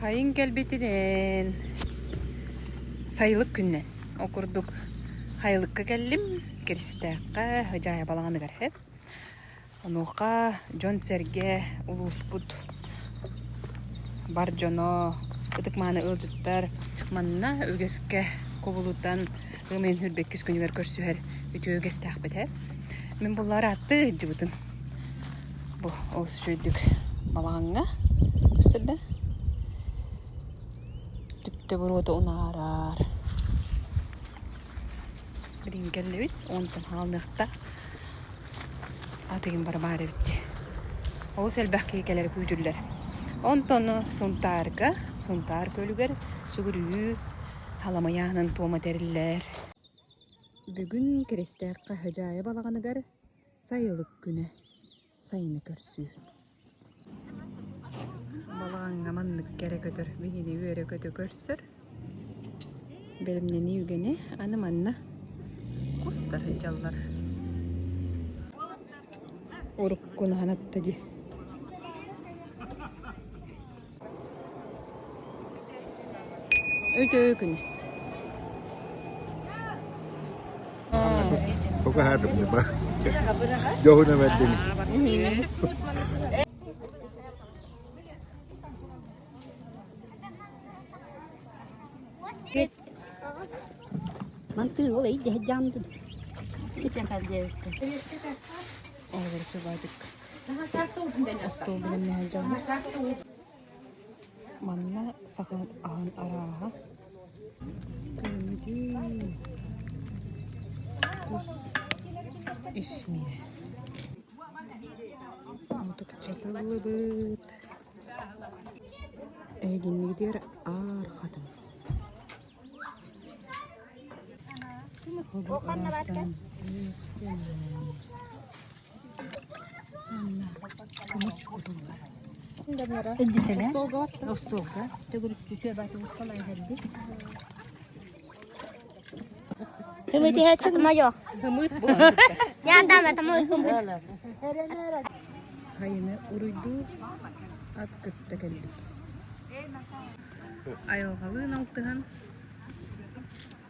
Hayın gelbetinen sayılık günden okurduk. Hayılıkka geldim. Kiristekka hıcaya balağını garhep. Onuqa John Serge ulusput barjono ıtık mana ılcıttar manna ögeske kovulutan ımen hürbek küskünüger körsüher ütü ögestek bete. Men bunları attı cıbıtın. Bu olsun şöydük balağına gösterdi. Tüpte burada onu arar. Birin geldi ondan halnıqta. Atayım bari bitti. O selbähki keler püydürler. Ondan suntar kölüger sügürüyü halamayanın tuğma teriller. Bugün kiristekka hıcaya balağınıgar sayılık güne sayını körsü. Balağın amanlık kere kötür. Bihini üyere kötü körsür. Belimden yügeni anım anna kustar hıcallar. Urukun hanattı. Öyle gün. Kok hadap niya ba? Jauh na natin. Mantığın olayı de candı. Geçen perde. Olur şubaydık. Astol bilim ne hacam. Manna sakın ağın araha. Kus ismine. Untuk çatılı bıt. Eginli gidiyor ağır kadın. Okanla varken. Anna. Kumus kudullar. Ödütele. Ostolga. Tegürüstü şöbeti ustalar herdi. Hımıdı hiç çıkma yok. Hımıt bu. Ya dame tamam hımıdı. Hayını uruydu. At kıtta geldik. Ayılgalığın altından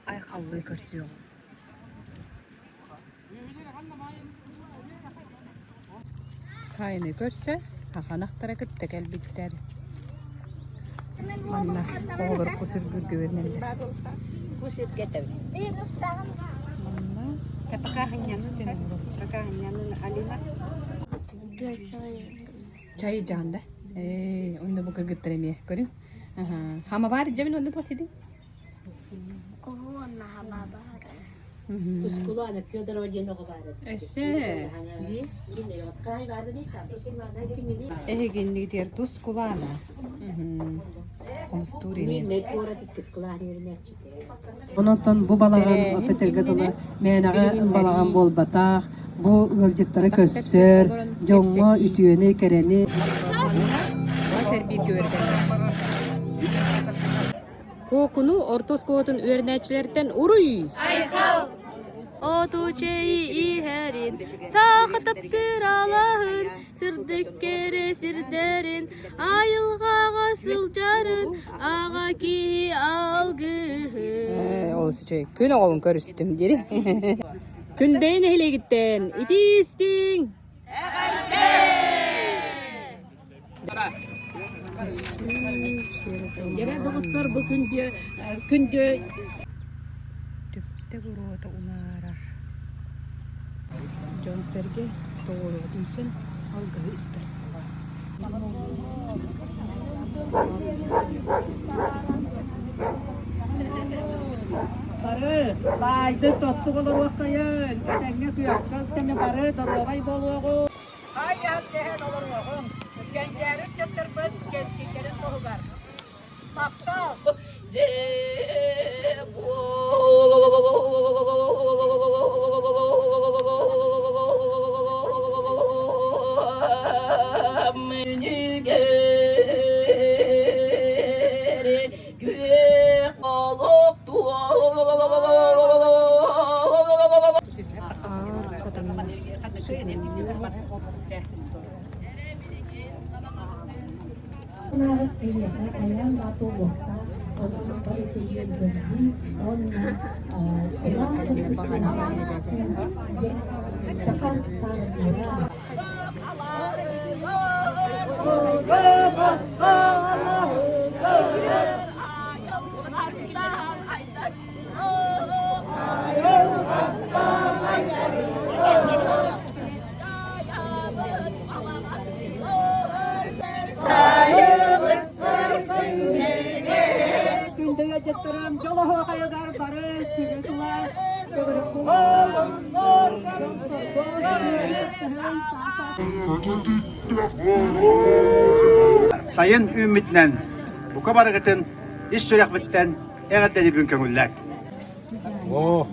aykallığı körsüyor. Hayını görse hakanaklara kıtta gelbikler. Manna olur kusur güvenildi. Kusur getir. Manna Çapakahanyan. Alina. çay canda. Onda bu kırgıttır emiye. Görün. Hama var cebin onda tuvattı. Kuhuna hababa. Uskulana Fyodor Ojenoko vardı. Ese. Yine yok. Kay vardı ne kadar? Uskulana kimini? Eheginli diğer tuz kulağına. Konsturini. Mekora tikkis kulağını yerine açtı. Ondan bu balağın otetelge dolu menağa balağın bol batak bu gılcıtları kössür jongo ütüyeni kereni Maser bir görden. Kokunu ortos kodun öğrenecilerden uruy. O çeyi iherin sağıtıptır Allah'ın sırdıkkere sirderin ayılgağa sılcarın ağa ki algıhın. Olsun şey. Gün oğlum görüştüm diri. Günden hele gittin. İdistin. Yere doktor bugün diyor günde Tüpte burada unarar. John Serge doğru için algı ister. Barı, baydı toptu olur vakayın. Kadenge kuyakta teme barı, dorogay bolu. Hayat dehen olur vakın. Gencerin çötürpün, gençikerin boğugar. Tapta. Gündeye getiririm, yolu kayıgar barış, yürütüler, Sayın Ümit'le bu kabarıkıtın iş sürekbitten evet dedi gün kömürler. Oo.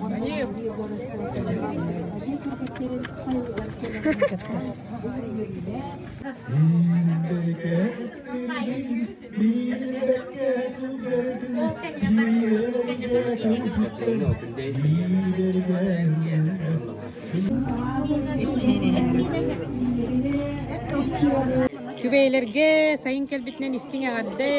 Kübeylerge sayın kelbitnen istin ağadde.